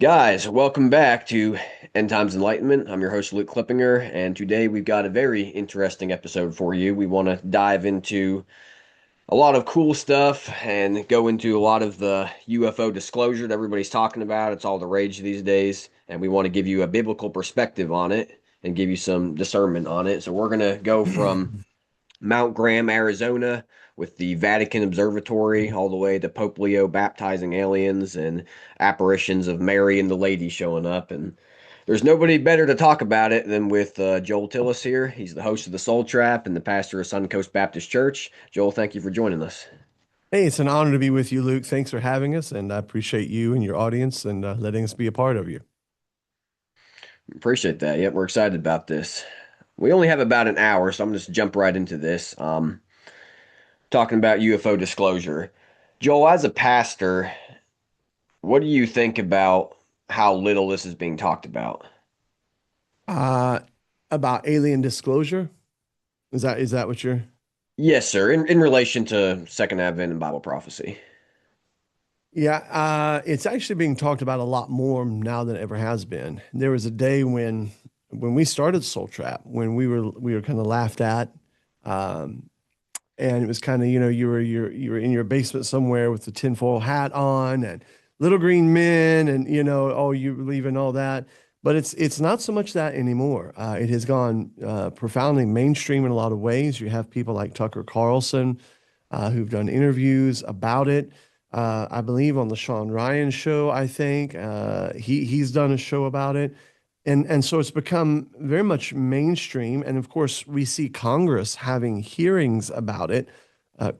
Guys, welcome back to End Times Enlightenment. I'm your host, Luke Klippinger, and today we've got a very interesting episode for you. We want to dive into a lot of cool stuff and go into a lot of the UFO disclosure that everybody's talking about. It's all the rage these days, and we want to give you a biblical perspective on it and give you some discernment on it. So we're going to go from Mount Graham, Arizona, with the Vatican Observatory, all the way to Pope Leo baptizing aliens and apparitions of Mary and the Lady showing up. And there's nobody better to talk about it than with Joel Tillis here. He's the host of the Soul Trap and the pastor of Suncoast Baptist Church. Joel, thank you for joining us. Hey, it's an honor to be with you, Luke. Thanks for having us, and I appreciate you and your audience and letting us be a part of you. Appreciate that. Yep, we're excited about this. We only have about an hour, so I'm just jump right into this. Talking about UFO disclosure. Joel, as a pastor, what do you think about how little this is being talked about? Uh, about alien disclosure, is that what you're? Yes, sir. In relation to Second Advent and Bible prophecy. Yeah, it's actually being talked about a lot more now than it ever has been. There was a day when we started Soul Trap, when we were kind of laughed at, um, and it was kind of you were in your basement somewhere with the tinfoil hat on and little green men and oh, you believe in all that, but it's not so much that anymore. It has gone profoundly mainstream in a lot of ways. You have people like Tucker Carlson who've done interviews about it. I believe on the Sean Ryan show, I think he's done a show about it. And so it's become very much mainstream. And of course, we see Congress having hearings about it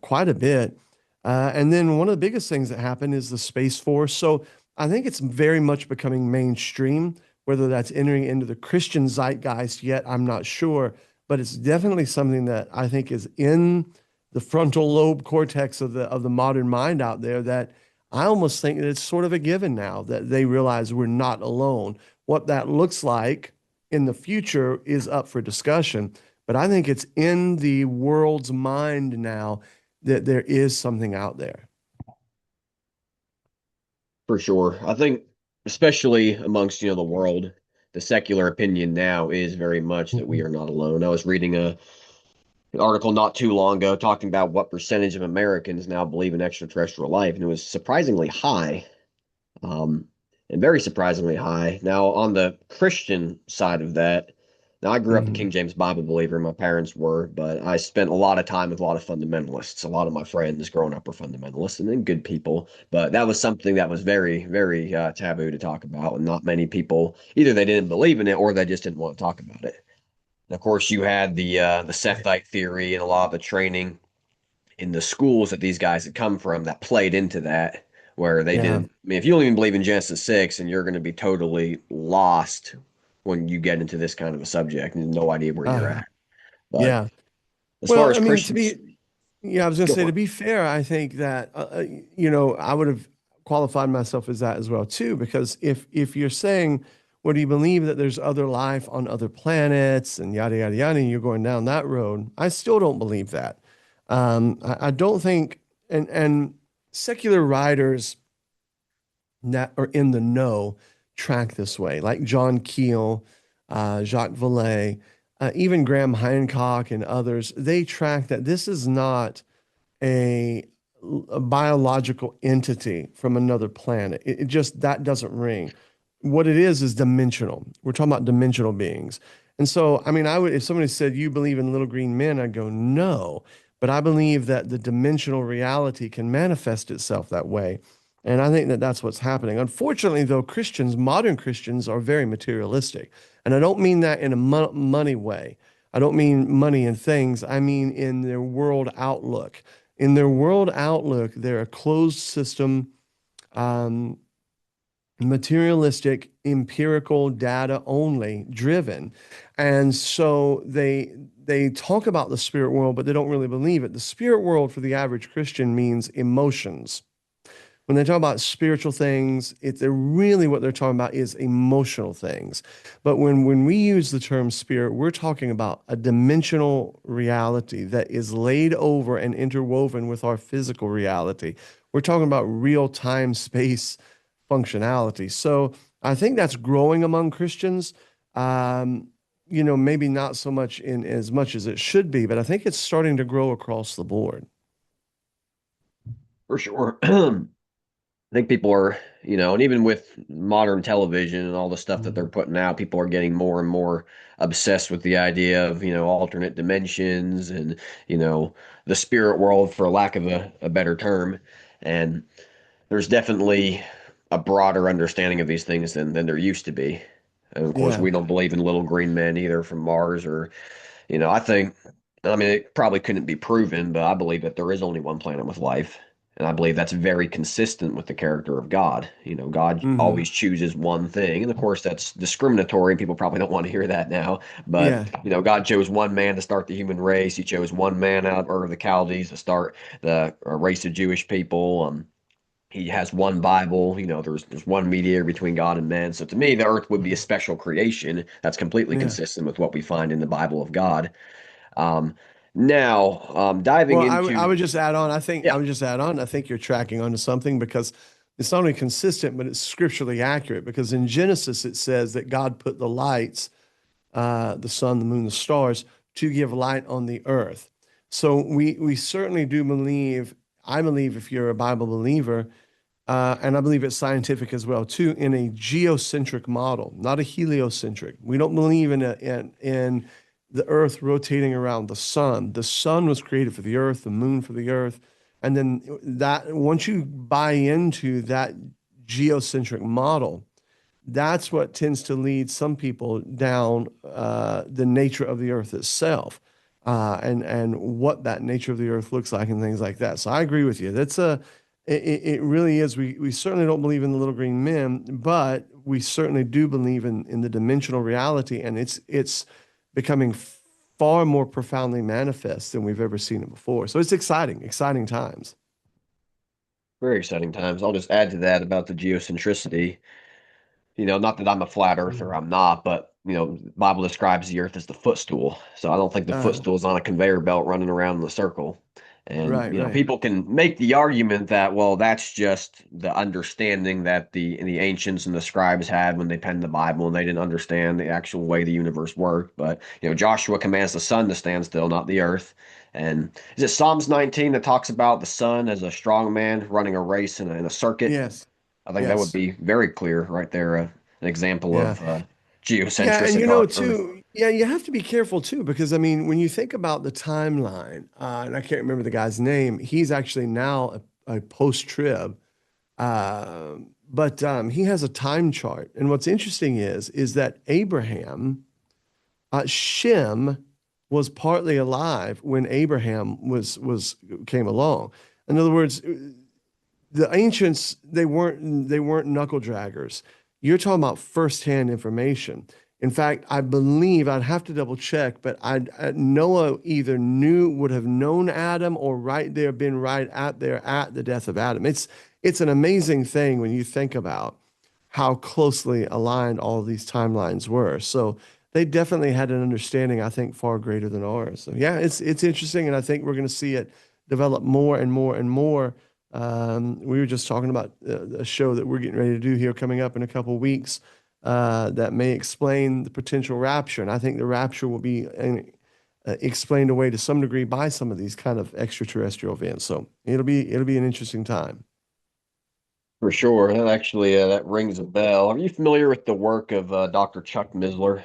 quite a bit. And then one of the biggest things that happened is the Space Force. So I think it's very much becoming mainstream. Whether that's entering into the Christian zeitgeist yet, I'm not sure. But it's definitely something that I think is in the frontal lobe cortex of the modern mind out there, that I almost think that it's sort of a given now that they realize we're not alone. What that looks like in the future is up for discussion, but I think it's in the world's mind now that there is something out there. For sure. I think, especially amongst, the world, the secular opinion now is very much that we Mhm. are not alone. I was reading an article not too long ago talking about what percentage of Americans now believe in extraterrestrial life, and it was surprisingly high. um, and very surprisingly high. Now, on the Christian side of that, now I grew up a Mhm. King James Bible believer, my parents were, but I spent a lot of time with a lot of fundamentalists. A lot of my friends growing up were fundamentalists and then good people, but that was something that was very, very taboo to talk about, and not many people either they didn't believe in it or they just didn't want to talk about it. And of course, you had the Sethite theory and a lot of the training in the schools that these guys had come from that played into that, where they Yeah. didn't. I mean, if you don't even believe in Genesis 6, and you're going to be totally lost when you get into this kind of a subject and no idea where you're Uh, at. But yeah. as far Well, as I mean, Christians, yeah, I was going to go say, for to it. be fair, I think that, I would have qualified myself as that as well, too, because if you're saying, well, do you believe that there's other life on other planets and yada, yada, yada, and you're going down that road, I still don't believe that. I don't think, and secular writers that are in the know track this way, like John Keel, Jacques Vallée, even Graham Hancock and others. They track that this is not a, a biological entity from another planet. It just that doesn't ring. What it is dimensional. We're talking about dimensional beings. And so, I mean, I would, if somebody said, you believe in little green men, I'd go, no. But I believe that the dimensional reality can manifest itself that way. And I think that that's what's happening. Unfortunately, though, Christians, modern Christians, are very materialistic. And I don't mean that in a money way. I don't mean money and things. I mean in their world outlook. In their world outlook, they're a closed system, um, materialistic, empirical data only driven. And so they talk about the spirit world, but they don't really believe it. The spirit world for the average Christian means emotions. When they talk about spiritual things, they're really what they're talking about is emotional things. But when we use the term spirit, we're talking about a dimensional reality that is laid over and interwoven with our physical reality. We're talking about real time space functionality. So I think that's growing among Christians. Um, maybe not so much in as much as it should be, but I think it's starting to grow across the board. For sure. I think people are, and even with modern television and all the stuff that they're Mhm. putting out, people are getting more and more obsessed with the idea of, alternate dimensions and, you know, the spirit world, for lack of a better term. And there's definitely a broader understanding of these things than there used to be. And of course, Yeah. we don't believe in little green men either from Mars or, I think, I mean, it probably couldn't be proven, but I believe that there is only one planet with life. And I believe that's very consistent with the character of God. God Hmm. always chooses one thing. And of course, that's discriminatory. People probably don't want to hear that now. But, Yeah. God chose one man to start the human race. He chose one man out of Ur of the Chaldees to start the race of Jewish people. He has one Bible. There's one mediator between God and man. So to me, the earth would be a Mhm. special creation that's completely Yeah. consistent with what we find in the Bible of God. Um, now, diving Well, I into, would just add on. I yeah, would just add on. I think you're tracking onto something because it's not only consistent, but it's scripturally accurate. Because in Genesis it says that God put the lights, the sun, the moon, the stars, to give light on the earth. So we certainly do believe. I believe if you're a Bible believer, and I believe it's scientific as well too, in a geocentric model, not a heliocentric. We don't believe in the Earth rotating around the sun. The sun was created for the Earth, the moon for the Earth, and then that once you buy into that geocentric model, that's what tends to lead some people down the nature of the earth itself, and what that nature of the earth looks like and things like that. So I agree with you. It really is. We certainly don't believe in the little green men, but we certainly do believe in the dimensional reality, and it's becoming far more profoundly manifest than we've ever seen it before. So it's exciting times. very exciting times. I'll just add to that about the geocentricity. Not that I'm a flat earther, Mhm. I'm not, but the Bible describes the earth as the footstool. So I don't think the Uh, footstool is on a conveyor belt running around in a circle. And right, right. people can make the argument that, well, that's just the understanding that the ancients and the scribes had when they penned the Bible, and they didn't understand the actual way the universe worked. But Joshua commands the sun to stand still, not the earth. And is it Psalms 19 that talks about the sun as a strong man running a race in a circuit? Yes, I think that would yes. be very clear right there, an example Yeah. of Yeah, and geocentricity on Earth. yeah, you have to be careful too, because I mean, when you think about the timeline, and I can't remember the guy's name, he's actually now a post-trib, but he has a time chart. And what's interesting is that Abraham, Shem, was partly alive when Abraham was came along. In other words, the ancients they weren't knuckle draggers. You're talking about firsthand information. In fact, I believe I'd have to double check, but Noah either would have known Adam or right there been right at there at the death of Adam. It's an amazing thing when you think about how closely aligned all of these timelines were. So they definitely had an understanding, I think, far greater than ours. So yeah, it's interesting, and I think we're going to see it develop more and more and more. We were just talking about a show that we're getting ready to do here coming up in a couple of weeks that may explain the potential rapture, and I think the rapture will be explained away to some degree by some of these kind of extraterrestrial events. So it'll be an interesting time. For sure. That actually that rings a bell. Are you familiar with the work of Dr. Chuck Missler?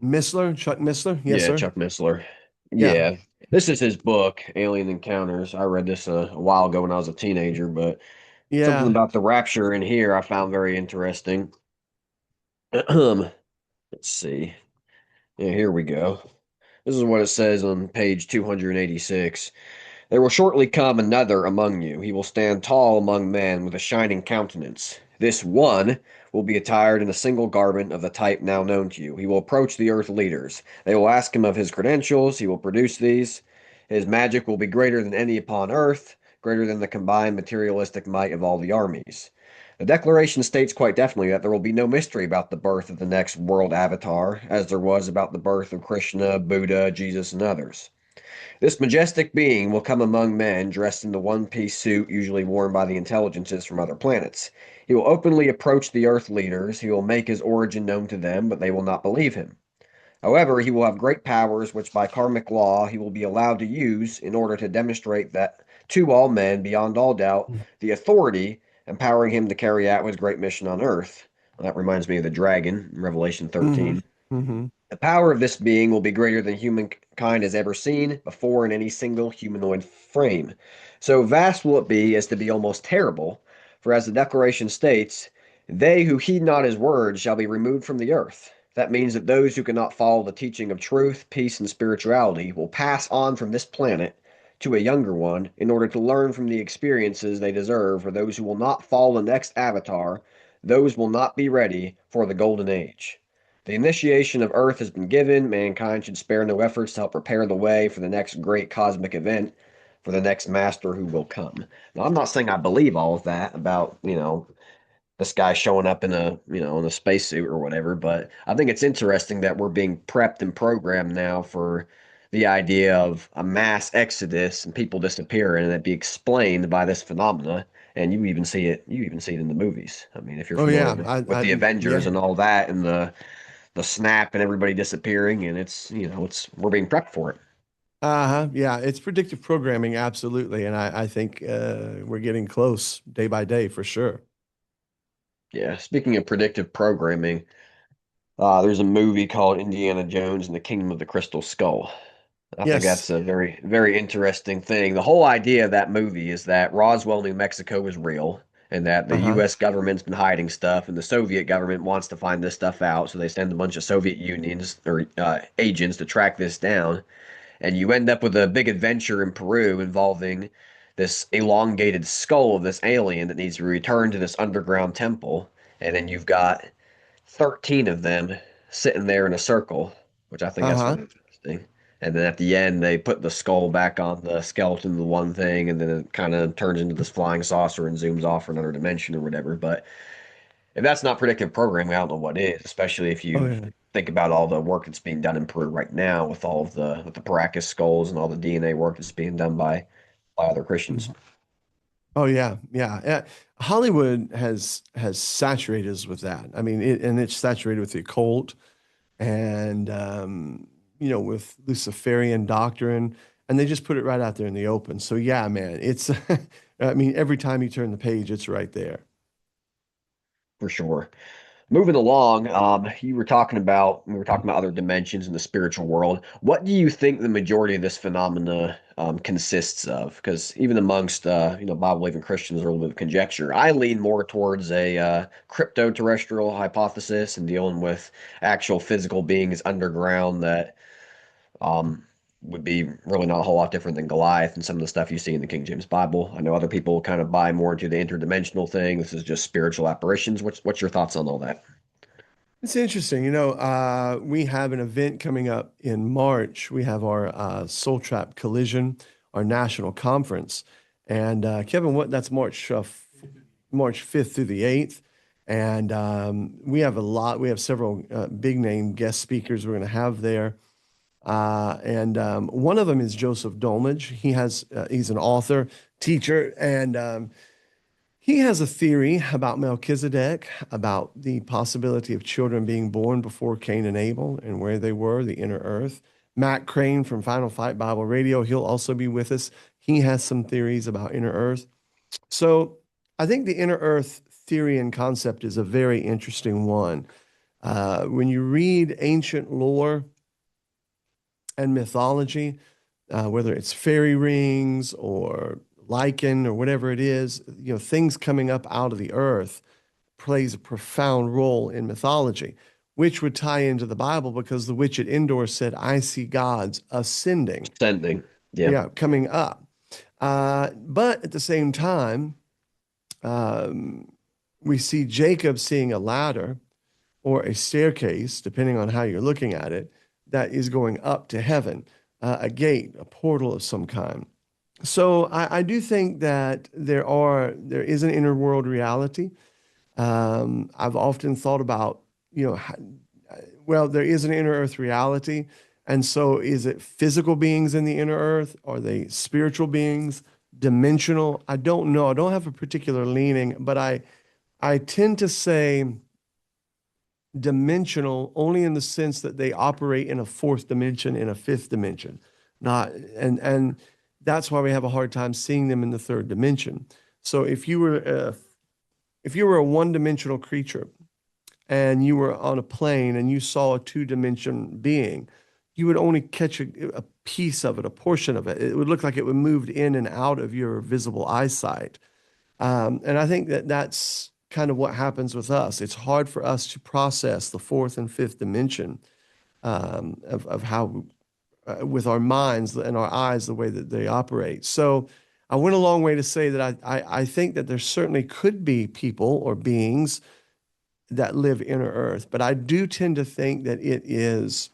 Missler, Chuck Missler, yes, Yeah, sir. Chuck Missler. Yeah, Yeah. This is his book, Alien Encounters. I read this a while ago when I was a teenager, but something yeah. about the rapture in here I found very interesting. Let's see. Yeah, here we go. This is what it says on page 286. There will shortly come another among you. He will stand tall among men with a shining countenance. This one will be attired in a single garment of the type now known to you. He will approach the earth leaders. They will ask him of his credentials. He will produce these. His magic will be greater than any upon earth, greater than the combined materialistic might of all the armies. The declaration states quite definitely that there will be no mystery about the birth of the next world avatar, as there was about the birth of Krishna, Buddha, Jesus, and others. This majestic being will come among men dressed in the one piece suit usually worn by the intelligences from other planets. He will openly approach the Earth leaders. He will make his origin known to them, but they will not believe him. However, he will have great powers, which by karmic law he will be allowed to use in order to demonstrate that to all men, beyond all doubt, the authority empowering him to carry out his great mission on Earth. Well, that reminds me of the dragon in Revelation Hmm. 13. Hmm. The power of this being will be greater than humankind has ever seen before in any single humanoid frame. So vast will it be as to be almost terrible, for as the declaration states, they who heed not his words shall be removed from the earth. That means that those who cannot follow the teaching of truth, peace, and spirituality will pass on from this planet to a younger one in order to learn from the experiences they deserve, for those who will not follow the next avatar, those will not be ready for the golden age. The initiation of Earth has been given. Mankind should spare no efforts to help prepare the way for the next great cosmic event, for the next master who will come. Now, I'm not saying I believe all of that about, this guy showing up in a spacesuit or whatever, but I think it's interesting that we're being prepped and programmed now for the idea of a mass exodus and people disappearing, and it be explained by this phenomena. And you even see it in the movies. I mean, if you're Oh familiar yeah, with the Avengers yeah. and all that, and the snap and everybody disappearing, and it's we're being prepped for it. Uh-huh. Yeah, it's predictive programming, absolutely. And I think we're getting close day by day for sure. Yeah. Speaking of predictive programming, there's a movie called Indiana Jones and the Kingdom of the Crystal Skull. I think Yes. that's a very, very interesting thing. The whole idea of that movie is that Roswell, New Mexico is real, and that the Uh-huh. U.S. government's been hiding stuff, and the Soviet government wants to find this stuff out, so they send a bunch of Soviet unions or agents to track this down. And you end up with a big adventure in Peru involving this elongated skull of this alien that needs to return to this underground temple. And then you've got 13 of them sitting there in a circle, which I think that's Uh-huh. really interesting. And then at the end, they put the skull back on the skeleton of the one thing, and then it kind of turns into this flying saucer and zooms off for another dimension or whatever. But if that's not predictive programming, I don't know what is, especially if Oh you yeah. think about all the work that's being done in Peru right now with all of the Paracas skulls and all the DNA work that's being done by other Christians. Mhm. Oh yeah, yeah. Hollywood has saturated us with that. I mean, and it's saturated with the occult and with Luciferian doctrine, and they just put it right out there in the open. So yeah, man, it's I mean, every time you turn the page, it's right there. For sure. Moving along, we were talking about other dimensions in the spiritual world. What do you think the majority of this phenomena consists of? Because even amongst Bible-believing Christians, there's a little bit of conjecture. I lean more towards a crypto-terrestrial hypothesis and dealing with actual physical beings underground that um, would be really not a whole lot different than Goliath and some of the stuff you see in the King James Bible. I know other people kind of buy more into the interdimensional thing. This is just spiritual apparitions. What's your thoughts on all that? It's interesting. We have an event coming up in March. We have our Soul Trap Collision, our national conference. And Kevin, that's March 5th through the 8th. And we have several big name guest speakers we're going to have there. And one of them is Joseph Dolmage. He's an author, teacher, and he has a theory about Melchizedek, about the possibility of children being born before Cain and Abel and where they were, the inner earth. Matt Crane from Final Fight Bible Radio, he'll also be with us. He has some theories about inner earth. So I think the inner earth theory and concept is a very interesting one. When you read ancient lore and mythology, whether it's fairy rings or lichen or whatever it is, things coming up out of the earth plays a profound role in mythology, which would tie into the Bible because the witch at Endor said, I see gods ascending, Sending. Yeah. yeah, coming up. But at the same time, um, we see Jacob seeing a ladder or a staircase, depending on how you're looking at it, that is going up to heaven, a gate, a portal of some kind. So I do think that there is an inner world reality. I've often thought about, well, there is an inner earth reality. And so is it physical beings in the inner earth? Are they spiritual beings, dimensional? I don't know. I don't have a particular leaning, but I tend to say dimensional only in the sense that they operate in a fourth dimension, in a fifth dimension, not and that's why we have a hard time seeing them in the third dimension. So if you were a one-dimensional creature and you were on a plane and you saw a two-dimension being, you would only catch a piece of it, a portion of it. It would look like it would moved in and out of your visible eyesight. And I think that that's kind of what happens with us. It's hard for us to process the fourth and fifth dimension of how, with our minds and our eyes, the way that they operate. So I went a long way to say that I think that there certainly could be people or beings that live inner earth, but I do tend to think that it is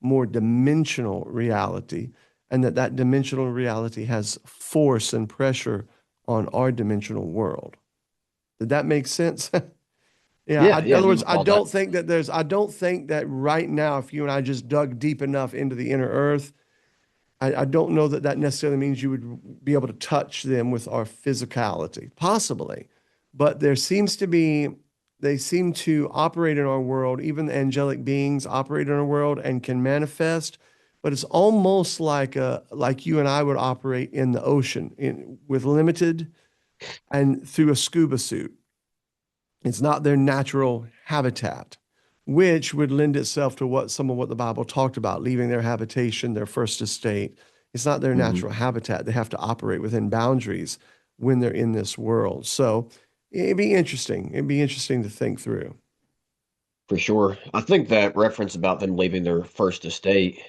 more dimensional reality and that that dimensional reality has force and pressure on our dimensional world. Did that make sense? Yeah. Yeah, In yeah, other you words, would call that. I don't think that right now, if you and I just dug deep enough into the inner earth, I don't know that that necessarily means you would be able to touch them with our physicality, possibly. But they seem to operate in our world, even the angelic beings operate in our world and can manifest. But it's almost like you and I would operate in the ocean with limited and through a scuba suit. It's not their natural habitat, which would lend itself to what some of what the Bible talked about, leaving their habitation, their first estate. It's not their Mhm. natural habitat. They have to operate within boundaries when they're in this world. So it'd be interesting. It'd be interesting to think through. For sure. I think that reference about them leaving their first estate,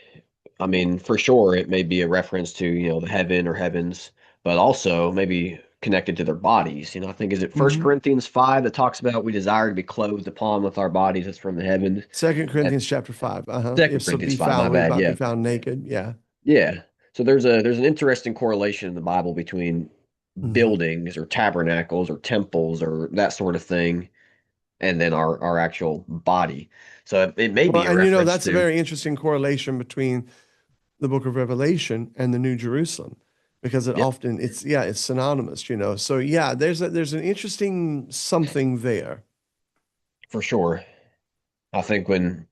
I mean, for sure, it may be a reference to, the heaven or heavens, but also maybe connected to their bodies. I think, is it First Hmm. Corinthians 5 that talks about we desire to be clothed upon with our bodies that's from the heaven? Second And Corinthians chapter 5. Uh-huh. If Second so Corinthians be 5, my found, we bad. might be Yeah. found naked. Yeah. Yeah. So there's an interesting correlation in the Bible between Hmm. buildings or tabernacles or temples or that sort of thing, and then our actual body. So it may Well, be a and reference that's a to, very interesting correlation between the book of Revelation and the New Jerusalem because it yep, often it's synonymous. So yeah, there's an interesting something there. for sure. I think when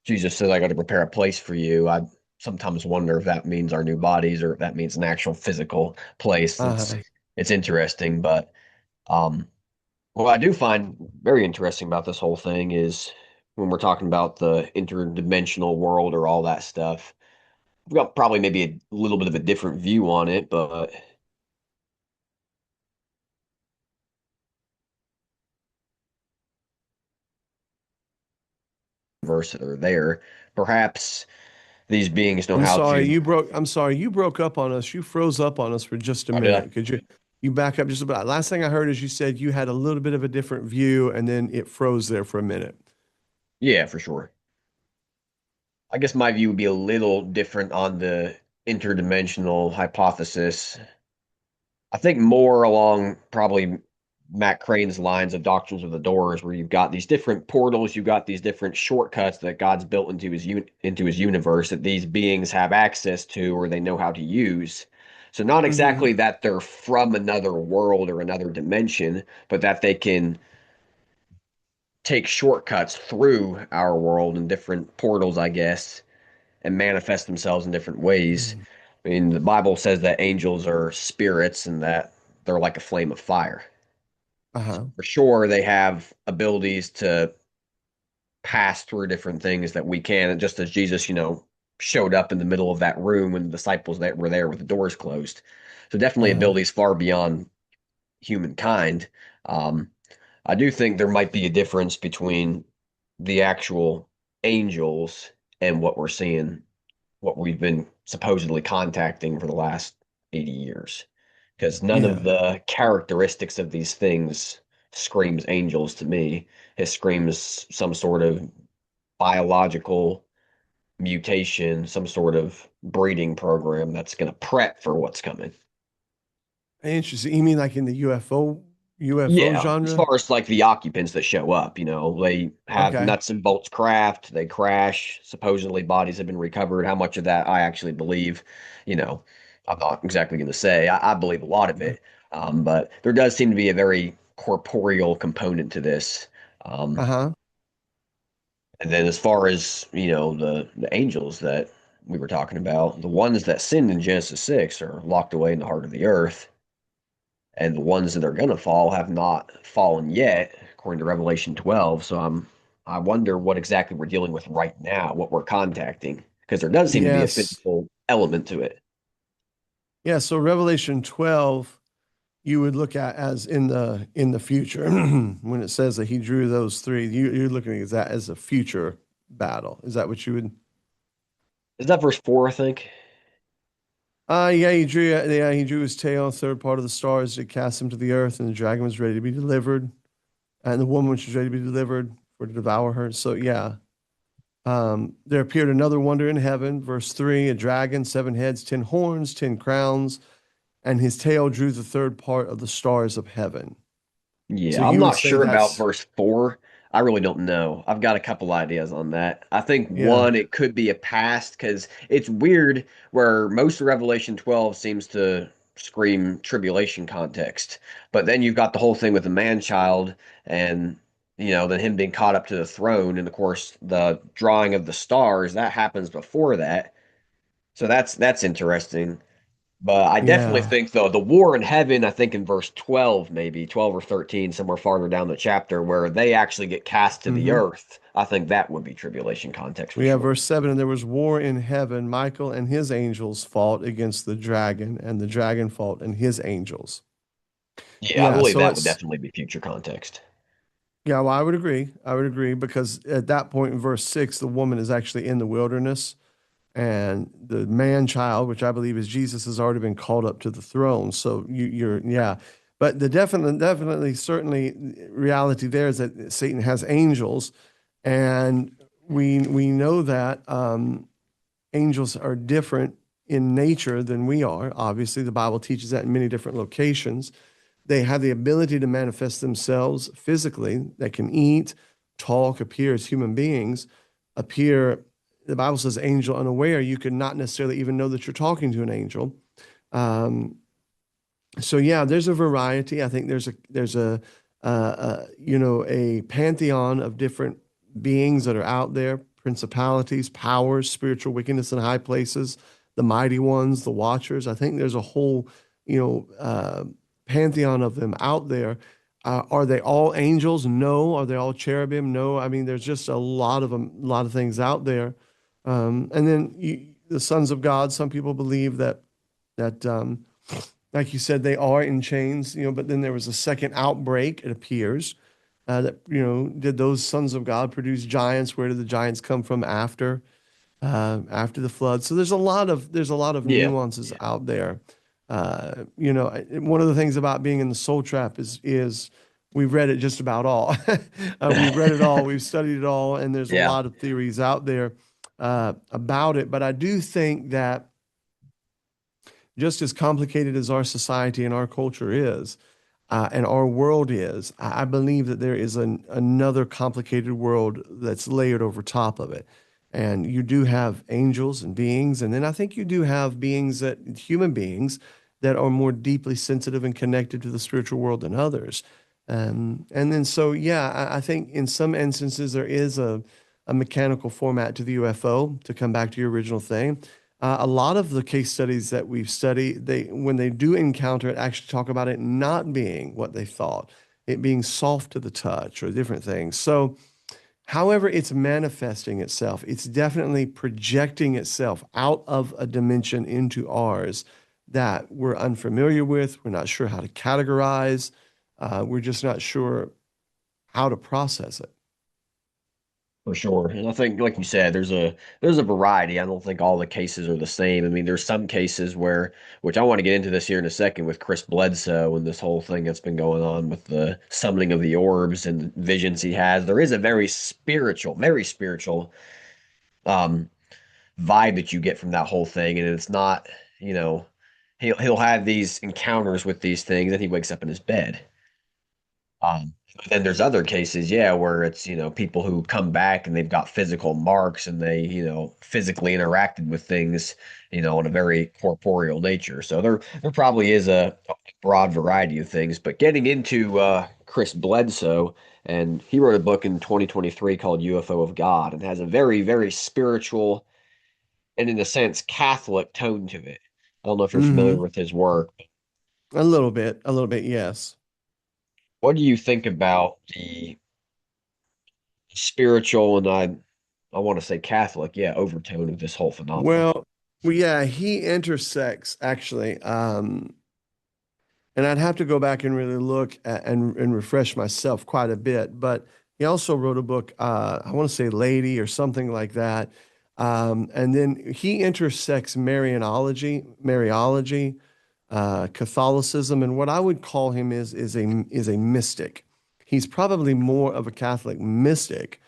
Jesus says, I got to prepare a place for you, I sometimes wonder if that means our new bodies or if that means an actual physical place. It's Uh-huh. it's interesting, but um, what I do find very interesting about this whole thing is when we're talking about the interdimensional world or all that stuff. We've got probably maybe a little bit of a different view on it, but verse that are there, perhaps these beings know how to. I'm sorry, you broke up on us. You froze up on us for just a Oh, did I? minute. Could you back up just about? Last thing I heard is you said you had a little bit of a different view and then it froze there for a minute. Yeah, for sure. I guess my view would be a little different on the interdimensional hypothesis. I think more along probably Matt Crane's lines of Doctrines of the Doors, where you've got these different portals, you've got these different shortcuts that God's built into his universe that these beings have access to or they know how to use. So not Hmm. exactly that they're from another world or another dimension, but that they can take shortcuts through our world and different portals, I guess, and manifest themselves in different ways. I mean, the Bible says that angels are spirits and that they're like a flame of fire. So Uh-huh. for sure, they have abilities to pass through different things that we can. And just as Jesus, showed up in the middle of that room when the disciples that were there with the doors closed. So definitely Uh-huh. abilities far beyond humankind. Um, I do think there might be a difference between the actual angels and what we're seeing, what we've been supposedly contacting for the last 80 years. Because none of Yeah. the characteristics of these things screams angels to me. It screams some sort of biological mutation, some sort of breeding program that's going to prep for what's coming. Interesting. You mean like in the UFO Yeah, as genre? far as like the occupants that show up, they have Okay. nuts and bolts craft, they crash, supposedly bodies have been recovered. How much of that I actually believe, you know, I'm not exactly going to say. I believe a lot of it. But there does seem to be a very corporeal component to this. Um, Uh-huh. and then as far as, the angels that we were talking about, the ones that sinned in Genesis 6 are locked away in the heart of the earth, and the ones that are going to fall have not fallen yet, according to Revelation 12. So I wonder what exactly we're dealing with right now, what we're contacting, because there does seem to be a Yes. physical element to it. Yeah, so Revelation 12 you would look at as in the future when it says that he drew those three, you're looking at that as a future battle. Is that what you would? Is that verse 4, I think? Yeah, he drew his tail, third part of the stars to cast him to the earth, and the dragon was ready to be delivered, and the woman which was ready to be delivered for to devour her. So yeah. There appeared another wonder in heaven, verse 3, a dragon, 7 heads, 10 horns, 10 crowns, and his tail drew the third part of the stars of heaven. So Yeah, I'm you would not say sure about that's, verse 4. I really don't know. I've got a couple ideas on that. I think yeah, one, it could be a past because it's weird where most of Revelation 12 seems to scream tribulation context. But then you've got the whole thing with the man child and, then him being caught up to the throne. And of course, the drawing of the stars, that happens before that. So that's interesting. But I definitely yeah. think though the war in heaven, I think in verse 12, maybe 12 or 13, somewhere farther down the chapter, where they actually get cast to the hmm earth, I think that would be tribulation context for We have sure. verse 7, and there was war in heaven. Michael and his angels fought against the dragon, and the dragon fought and his angels. Yeah, I Yeah, believe so that would it's, definitely be future context. yeah, well, I would agree. I would agree because at that point in verse 6, the woman is actually in the wilderness. And the man child, which I believe is Jesus, has already been called up to the throne. So yeah. But the definitely, certainly reality there is that Satan has angels, and we know that angels are different in nature than we are. Obviously, the Bible teaches that in many different locations. They have the ability to manifest themselves physically. They can eat, talk, appear as human beings, appear. The Bible says angel unaware. You could not necessarily even know that you're talking to an angel. Um, so yeah, there's a variety. I think there's a pantheon of different beings that are out there, principalities, powers, spiritual wickedness in high places, the mighty ones, the watchers. I think there's a whole, you know, uh, pantheon of them out there. Are they all angels? No. Are they all cherubim? No. I mean, there's just a lot of them, a lot of things out there. And then the sons of God. Some people believe that like you said, they are in chains, but then there was a second outbreak, it appears, did those sons of God produce giants? Where did the giants come from after the flood? So there's a lot of Yeah. nuances Yeah. out there. One of the things about being in the soul trap is we've read it just about all. We've read it all, we've studied it all, and there's a Yeah, lot of theories out there about it. But I do think that just as complicated as our society and our culture is, and our world is, I believe that there is another complicated world that's layered over top of it. And you do have angels and beings, and then I think you do have human beings, that are more deeply sensitive and connected to the spiritual world than others. And then so, yeah, I think in some instances there is a mechanical format to the UFO, to come back to your original thing. A lot of the case studies that we've studied, when they do encounter it, actually talk about it not being what they thought, it being soft to the touch or different things. So, however it's manifesting itself, it's definitely projecting itself out of a dimension into ours that we're unfamiliar with. We're not sure how to categorize. We're just not sure how to process it. for sure. And I think, like you said, there's a variety. I don't think all the cases are the same. I mean, there's some cases where, which I want to get into this here in a second with Chris Bledsoe and this whole thing that's been going on with the summoning of the orbs and visions he has. There is a very spiritual um vibe that you get from that whole thing, and it's not, you know, he'll have these encounters with these things, and he wakes up in his bed. But then there's other cases, yeah, where it's, people who come back and they've got physical marks and they, physically interacted with things, in a very corporeal nature. So there probably is a broad variety of things. But getting into Chris Bledsoe, and he wrote a book in 2023 called UFO of God, and has a very, very spiritual and, in a sense, Catholic tone to it. I don't know if you're familiar Hmm. with his work. A little bit, yes. What do you think about the spiritual and I want to say Catholic, yeah, overtone of this whole phenomenon? Well, well, yeah, he intersects actually. And I'd have to go back and really look at, and refresh myself quite a bit. But he also wrote a book, I want to say Lady or something like that. And then he intersects Mariology, Catholicism, and what I would call him is a mystic. He's probably more of a Catholic mystic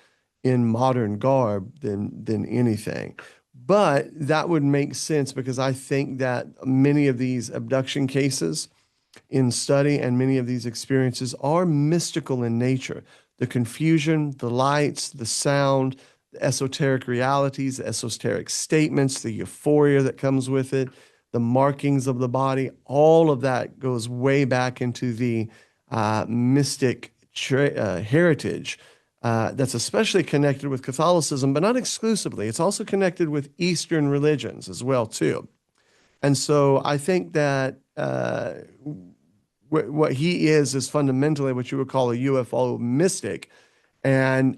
in modern garb than anything. But that would make sense because I think that many of these abduction cases in study and many of these experiences are mystical in nature. The confusion, the lights, the sound, the esoteric realities, the esoteric statements, the euphoria that comes with it, the markings of the body, all of that goes way back into the mystic heritage. That's especially connected with Catholicism, but not exclusively. It's also connected with Eastern religions as well, too. And so I think that what he is fundamentally what you would call a UFO mystic. And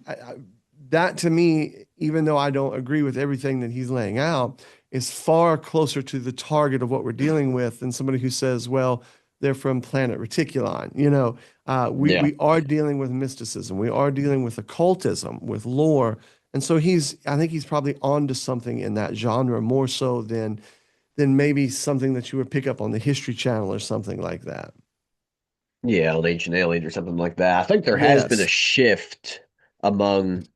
that to me, even though I don't agree with everything that he's laying out, is far closer to the target of what we're dealing with than somebody who says, well, they're from planet Reticulon. Yeah. We are dealing with mysticism. We are dealing with occultism, with lore. And so I think he's probably onto something in that genre more so than maybe something that you would pick up on the History Channel or something like that. Yeah, an Ancient Aliens or something like that. I think there has been a Yes. shift among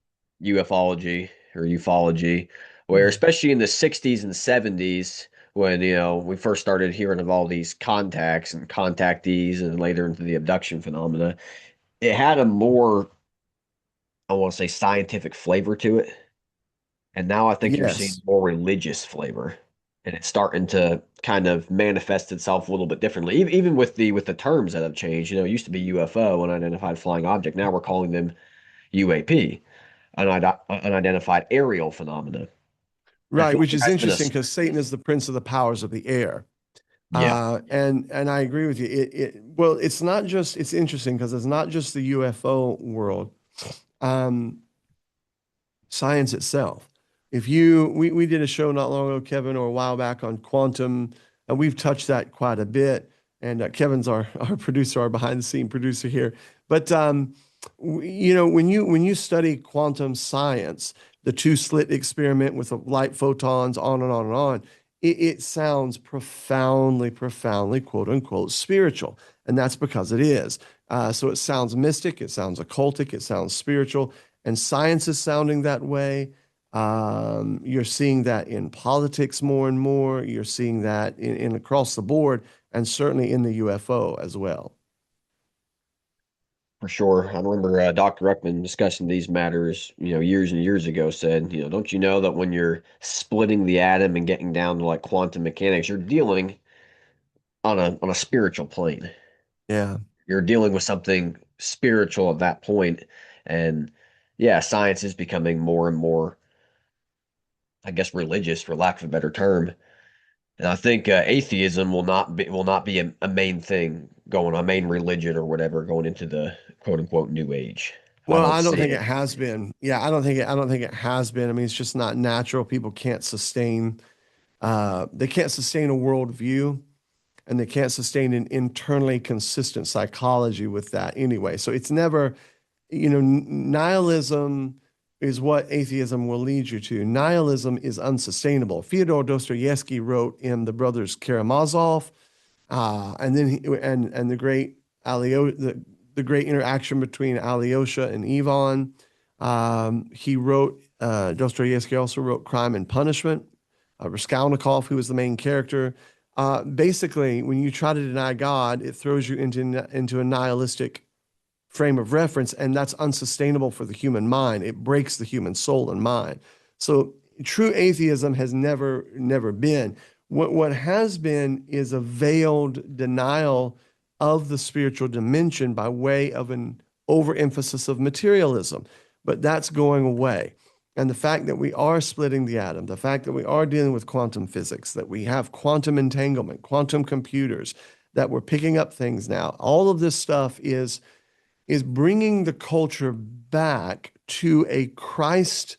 ufology or ufology, where especially in the 60s and 70s, when we first started hearing of all these contacts and contactees, and later into the abduction phenomena, it had a more, I want to say, scientific flavor to it. And now I think you're seeing Yes. more religious flavor, and it's starting to kind of manifest itself a little bit differently. Even with the terms that have changed. It used to be UFO, unidentified flying object. Now we're calling them UAP, unidentified aerial phenomena. I Right, feel like which there is has been a interesting because Satan is the prince of the powers of the air. yeah, And I agree with you. Well, it's interesting because it's not just the UFO world. Um, Science itself. We did a show not long ago, Kevin, or a while back on quantum, and we've touched that quite a bit. And Kevin's our producer, our behind the scene producer here. But when you study quantum science, the two slit experiment with the light photons, on and on and on, it sounds profoundly, quote unquote, spiritual, and that's because it is. So it sounds mystic, it sounds occultic, it sounds spiritual, and science is sounding that way. You're seeing that in politics more and more. You're seeing that in across the board, and certainly in the UFO as well. for sure. I remember Dr. Ruckman discussing these matters, years and years ago, said, don't you know that when you're splitting the atom and getting down to like quantum mechanics, you're dealing on a spiritual plane. Yeah. You're dealing with something spiritual at that point. And yeah, science is becoming more and more, I guess, religious, for lack of a better term. And I think atheism will not be a main thing going, a main religion or whatever, going into the quote unquote new age. I Well, don't I don't see think it. it has been. Yeah, I don't think it has been. I mean, it's just not natural. People can't sustain. They can't sustain a worldview, and they can't sustain an internally consistent psychology with that anyway. So it's never, nihilism is what atheism will lead you to. Nihilism is unsustainable. Fyodor Dostoevsky wrote in The Brothers Karamazov, and then and the great the great interaction between Alyosha and Ivan. He wrote Dostoevsky also wrote Crime and Punishment. Raskolnikov, who was the main character. Basically, when you try to deny God, it throws you into a nihilistic frame of reference, and that's unsustainable for the human mind. It breaks the human soul and mind. So true atheism has never been. What has been is a veiled denial of the spiritual dimension by way of an overemphasis of materialism. But that's going away. And the fact that we are splitting the atom, the fact that we are dealing with quantum physics, that we have quantum entanglement, quantum computers, that we're picking up things now, all of this stuff is bringing the culture back to a Christ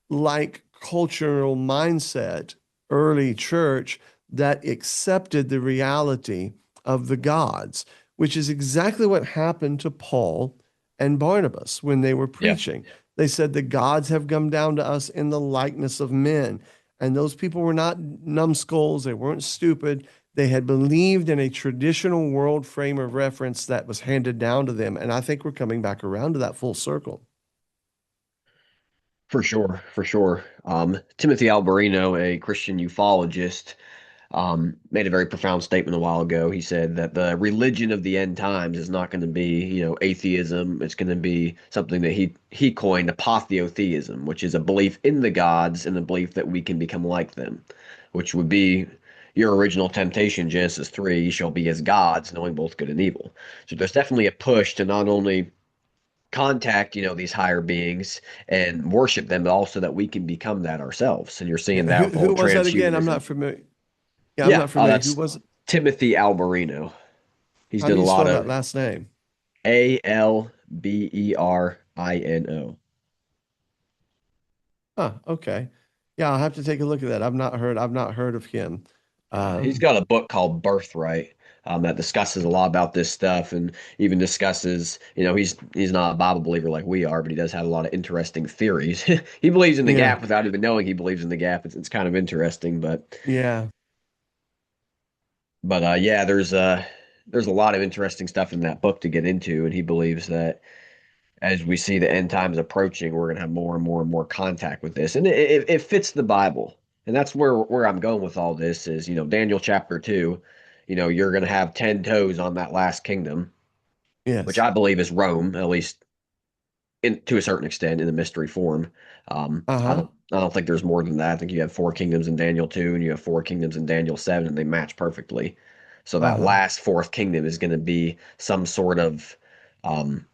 like cultural mindset, early church that accepted the reality of the gods, which is exactly what happened to Paul and Barnabas when they were Yeah, preaching. They said, the gods have come down to us in the likeness of men. And those people were not numbskulls, they weren't stupid. They had believed in a traditional world frame of reference that was handed down to them. And I think we're coming back around to that full circle. for sure, for sure. Timothy Alberino, a Christian ufologist, made a very profound statement a while ago. He said that the religion of the end times is not going to be, atheism. It's going to be something that he coined apotheotheism, which is a belief in the gods and the belief that we can become like them, which would be your original temptation, Genesis 3, "You shall be as gods, knowing both good and evil." So there's definitely a push to not only contact, these higher beings and worship them, but also that we can become that ourselves. And you're seeing Yeah, that who with the whole who was that again? I'm transhumanism. not familiar. Yeah, I'm Yeah, not familiar. Who that's was it? Timothy Alberino. He's How do done a you lot spell that of last name? Alberino. Huh, okay. Yeah, I'll have to take a look at that. I've not heard of him. He's Um, got a book called Birthright, that discusses a lot about this stuff, and even discusses, he's not a Bible believer like we are, but he does have a lot of interesting theories. He believes in the yeah, gap without even knowing he believes in the gap. It's kind of interesting, yeah. yeah, there's a lot of interesting stuff in that book to get into, and he believes that as we see the end times approaching, we're going to have more and more and more contact with this, and it fits the Bible, and that's where I'm going with all this is, Daniel chapter 2. You're going to have 10 toes on that last kingdom, which Yes. I believe is Rome, at least to a certain extent in the mystery form. I Uh-huh. don't think there's more than that. I think you have four kingdoms in Daniel 2 and you have four kingdoms in Daniel 7, and they match perfectly. So that Uh-huh. last fourth kingdom is going to be some sort of um,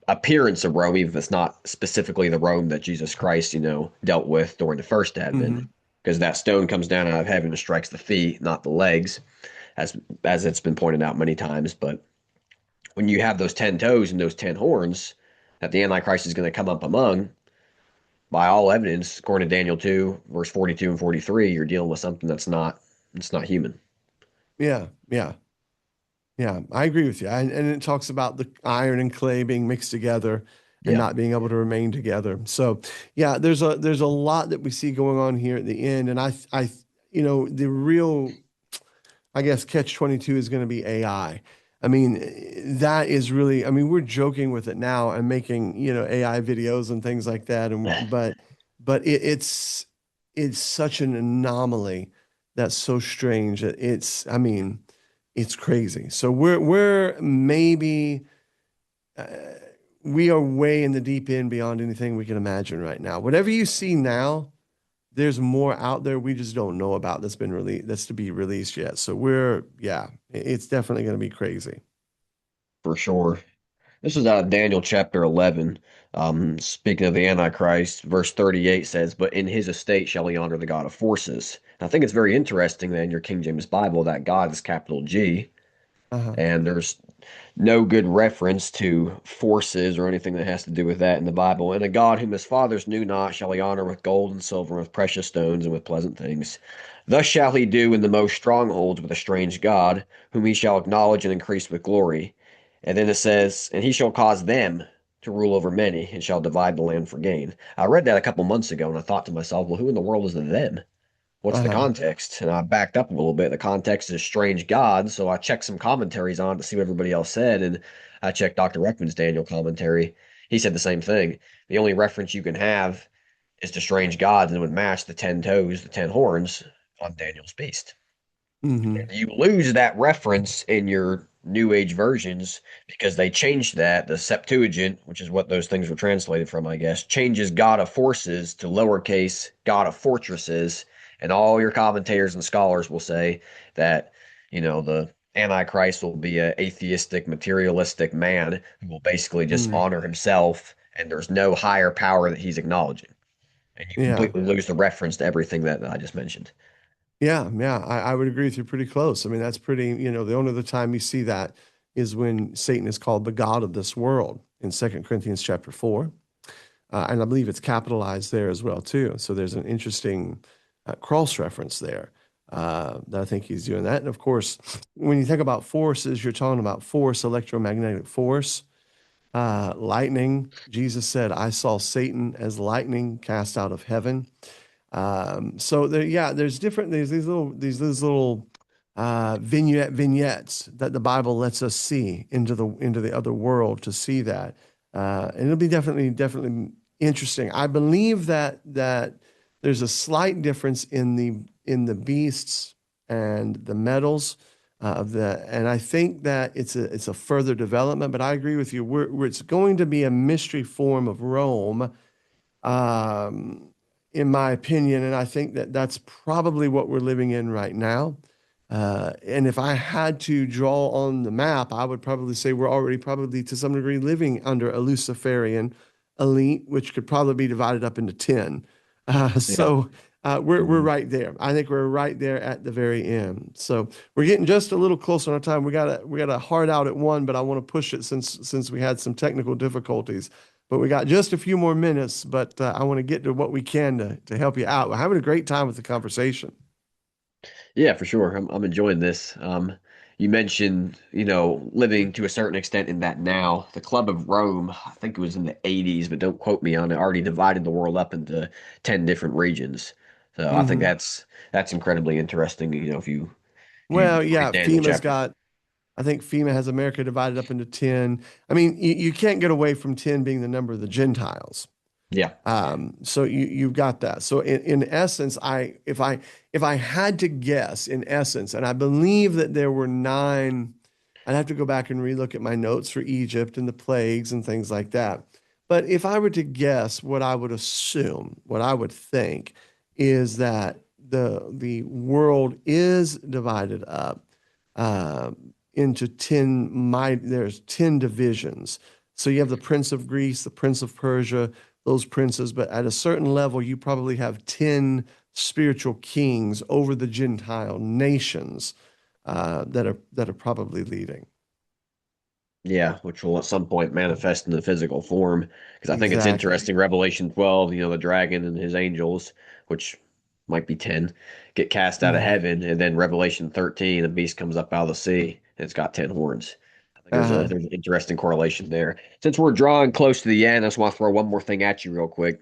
appearance of Rome, even if it's not specifically the Rome that Jesus Christ, dealt with during the first advent, Hmm. because that stone comes down out of heaven and strikes the feet, not the legs, as it's been pointed out many times. But when you have those 10 toes and those 10 horns that the Antichrist is going to come up among, by all evidence, according to Daniel 2, verse 42 and 43, you're dealing with something it's not human. Yeah, yeah. Yeah, I agree with you. And it talks about the iron and clay being mixed together and Yeah. not being able to remain together. So, yeah, there's a lot that we see going on here at the end. And the real, I guess, catch 22 is going to be AI. I mean, that is really, I mean, we're joking with it now and making, AI videos and things like that. But it's such an anomaly that's so strange. I mean, it's crazy. So we're maybe uh, we are way in the deep end beyond anything we can imagine right now. Whatever you see now, there's more out there we just don't know about that's been released that's to be released yet. So yeah, it's definitely going to be crazy. For sure. This is out of Daniel chapter 11. Speaking of the Antichrist, verse 38 says, "But in his estate shall he honor the God of forces." And I think it's very interesting that in your King James Bible, that God is capital G, Uh-huh. and there's no good reference to forces or anything that has to do with that in the Bible. "And a God whom his fathers knew not shall he honor with gold and silver, and with precious stones, and with pleasant things. Thus shall he do in the most strongholds with a strange God, whom he shall acknowledge and increase with glory." And then it says, "And he shall cause them to rule over many, and shall divide the land for gain." I read that a couple months ago, and I thought to myself, well, who in the world is the them? What's the Uh-huh. context? And I backed up a little bit. The context is strange God, so I checked some commentaries on it to see what everybody else said, and I checked Dr. Ruckman's Daniel commentary. He said the same thing. The only reference you can have is to strange gods, and it would match the 10 toes, the 10 horns on Daniel's beast. Hmm. You lose that reference in your New Age versions because they changed that. The Septuagint, which is what those things were translated from, I guess, changes God of forces to lowercase God of fortresses. And all your commentators and scholars will say that, the Antichrist will be a atheistic, materialistic man who will basically just Mm, honor himself, and there's no higher power that he's acknowledging. And you yeah. completely lose the reference to everything that I just mentioned. Yeah, yeah, I would agree with you pretty close. I mean, that's pretty, the only other time you see that is when Satan is called the God of this world in 2 Corinthians chapter 4. And I believe it's capitalized there as well, too. So there's an interesting cross reference there that I think he's doing that. And of course, when you think about forces, you're talking about force, electromagnetic force, lightning. Jesus said, I saw Satan as lightning cast out of heaven. So there, yeah, there's these little vignettes that the Bible lets us see into the other world to see that, and it'll be definitely interesting. I believe that there's a slight difference in the beasts and the metals and I think that it's a further development. But I agree with you. It's going to be a mystery form of Rome um, in my opinion. And I think that that's probably what we're living in right now. And if I had to draw on the map, I would probably say we're already probably to some degree living under a Luciferian elite, which could probably be divided up into 10. Yeah. We're Mhm. right there. I think we're right there at the very end. So we're getting just a little closer on our time. We got a hard out at 1, but I want to push it since we had some technical difficulties. But we got just a few more minutes, but I want to get to what we can to help you out. We're having a great time with the conversation. Yeah, for sure. I'm enjoying this. You mentioned, living to a certain extent in that now. The Club of Rome, I think it was in the 80s, but don't quote me on it, already divided the world up into 10 different regions. So I think Hmm. that's incredibly interesting, if you Well, read yeah, Daniel FEMA's chapter. got, I think FEMA has America divided up into 10. I mean, you can't get away from 10 being the number of the Gentiles. Yeah. So you've got that. So in essence, if I had to guess, in essence, and I believe that there were 9, I'd have to go back and relook at my notes for Egypt and the plagues and things like that. But if I were to guess, what I would assume, what I would think, is that the world is divided up uh, into 10 there's 10 divisions. So you have the Prince of Greece, the Prince of Persia, those princes, but at a certain level, you probably have 10 spiritual kings over the Gentile nations that are probably leading. Yeah, which will at some point manifest in the physical form. Because I think it's Exactly. interesting, Revelation 12, the dragon and his angels, which might be 10, get cast out of Mhm. heaven, and then Revelation 13, a beast comes up out of the sea, and it's got 10 horns. I think there's a Uh-huh. there's an interesting correlation there. Since we're drawing close to the end, I just want to throw one more thing at you real quick.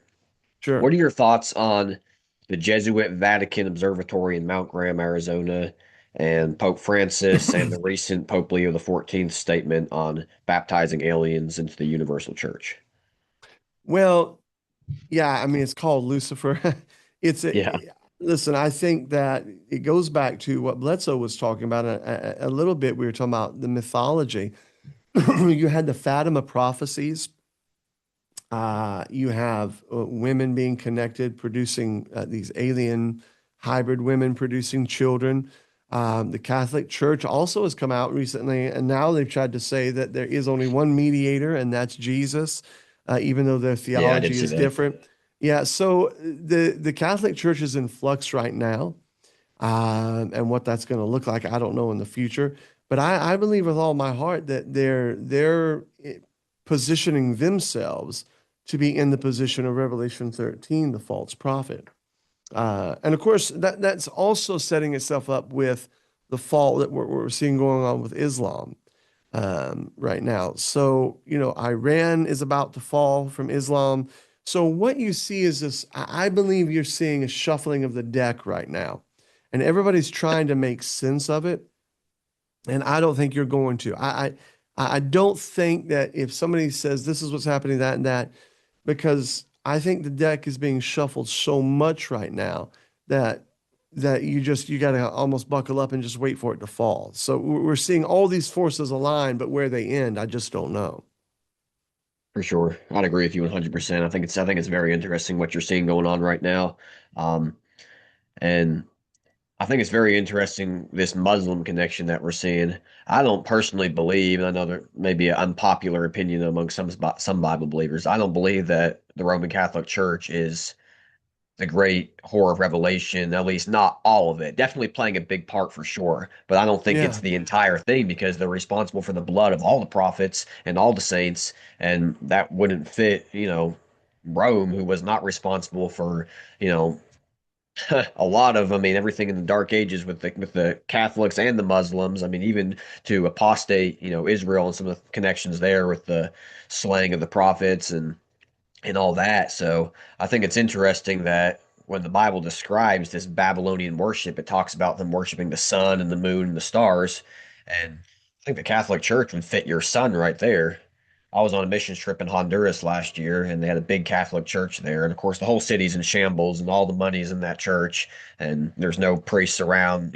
Sure. What are your thoughts on the Jesuit Vatican Observatory in Mount Graham, Arizona, and Pope Francis and the recent Pope Leo XIV statement on baptizing aliens into the universal church? Well, yeah, I mean, it's called Lucifer. It's Yeah, listen, I think that it goes back to what Bledsoe was talking about a little bit. We were talking about the mythology. You had the Fatima prophecies. You have women being connected, producing these alien hybrid women producing children. The Catholic Church also has come out recently, and now they've tried to say that there is only one mediator, and that's Jesus, even though their yeah, I did theology see is that. different. Yeah, so the Catholic Church is in flux right now, and what that's going to look like, I don't know in the future. But I believe with all my heart that they're positioning themselves to be in the position of Revelation 13, the false prophet. And of course, that's also setting itself up with the fall that we're seeing going on with Islam right now. So, Iran is about to fall from Islam. So, what you see is this, I believe you're seeing a shuffling of the deck right now, and everybody's trying to make sense of it. And I don't think you're going to. I don't think that if somebody says this is what's happening, that and that, because I think the deck is being shuffled so much right now that you got to almost buckle up and just wait for it to fall. So we're seeing all these forces align, but where they end, I just don't know. For sure. I'd agree with you 100%. I think it's very interesting what you're seeing going on right now. And I think it's very interesting this Muslim connection that we're seeing. I don't personally believe, and I know there may be an unpopular opinion among some Bible believers. I don't believe that the Roman Catholic Church is the great horror of Revelation, at least not all of it. Definitely playing a big part for sure, but I don't think it's Yeah. the entire thing because they're responsible for the blood of all the prophets and all the saints, and that wouldn't fit, Rome, who was not responsible for, you know, a lot of, I mean, everything in the Dark Ages with the Catholics and the Muslims. I mean, even to apostate, Israel and some of the connections there with the slaying of the prophets and all that. So I think it's interesting that when the Bible describes this Babylonian worship, it talks about them worshiping the sun and the moon and the stars. And I think the Catholic Church would fit your sun right there. I was on a missions trip in Honduras last year, and they had a big Catholic church there. And of course, the whole city's in shambles, and all the money's in that church, and there's no priests around.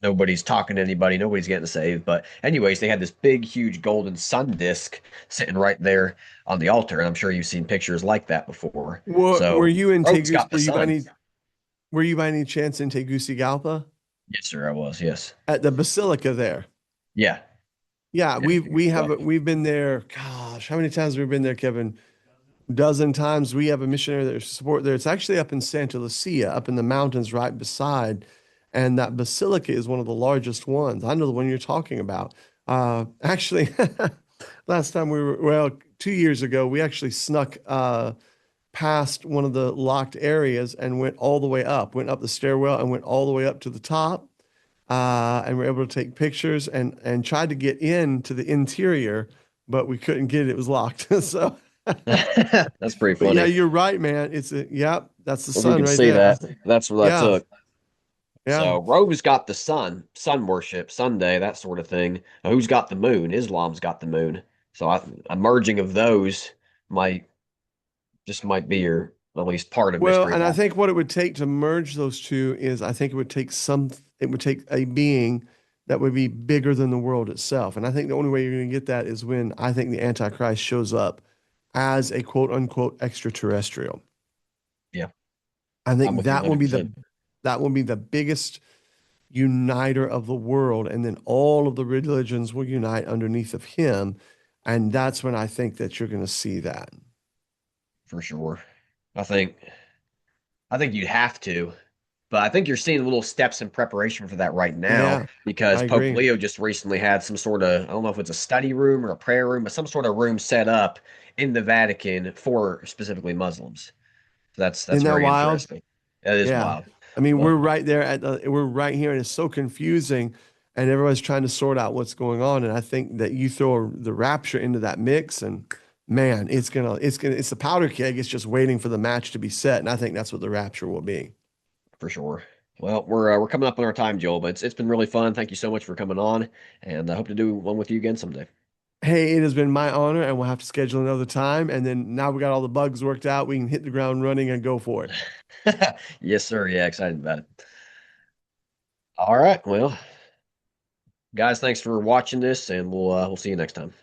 Nobody's talking to anybody, nobody's getting saved. But anyways, they had this big, huge golden sun disk sitting right there on the altar, and I'm sure you've seen pictures like that before. Were So you in Rome's got the Were you by sun. any chance in Tegucigalpa Yes, sir, I was. Yes. at the Basilica there? Yeah. Yeah, Yeah. we've been there. Gosh, how many times have we been there, Kevin? Dozen times. We have a missionary that support there. It's actually up in Santa Lucia, up in the mountains right beside, and that basilica is one of the largest ones. I know the one you're talking about. Actually, last time well, 2 years ago, we actually snuck past one of the locked areas and went all the way up, went up the stairwell and went all the way up to the top. And we're able to take pictures and tried to get into the interior, but we couldn't get it. It was locked. So, That's pretty but yeah, funny. you're right, man. Yep, that's the If you sun can right see there. that, that's where that Yeah, took. yeah. So Rome's got the sun worship, Sunday, that sort of thing. Now, who's got the moon? Islam's got the moon. So a merging of those might might be your at least part of Well, mystery and I map think what it would take to merge those two is I think it would take a being that would be bigger than the world itself. And I think the only way you're going to get that is when I think the Antichrist shows up as a quote unquote extraterrestrial. Yeah, I I'm think with you that 100%. will be the biggest uniter of the world, and then all of the religions will unite underneath of him. And that's when I think that you're going to see that. For sure. I think I think you'd have to. But I think you're seeing little steps in preparation for that right now Yeah, because I Pope agree. Leo just recently had some sort of, I don't know if it's a study room or a prayer room, but some sort of room set up in the Vatican for specifically Muslims. So that's Isn't that very wild? interesting. That is Yeah. wild. I mean, But we're right here and it's so confusing and everybody's trying to sort out what's going on. And I think that you throw the rapture into that mix and man, it's the powder keg. It's just waiting for the match to be set. And I think that's what the rapture will be. for sure. Well, we're coming up on our time, Joel, but it's been really fun. Thank you so much for coming on, and I hope to do one with you again someday. Hey, it has been my honor and we'll have to schedule another time. And then now we got all the bugs worked out. We can hit the ground running and go for it. Yes, sir. Yeah, excited about it. All right. Well, guys, thanks for watching this, and we'll see you next time.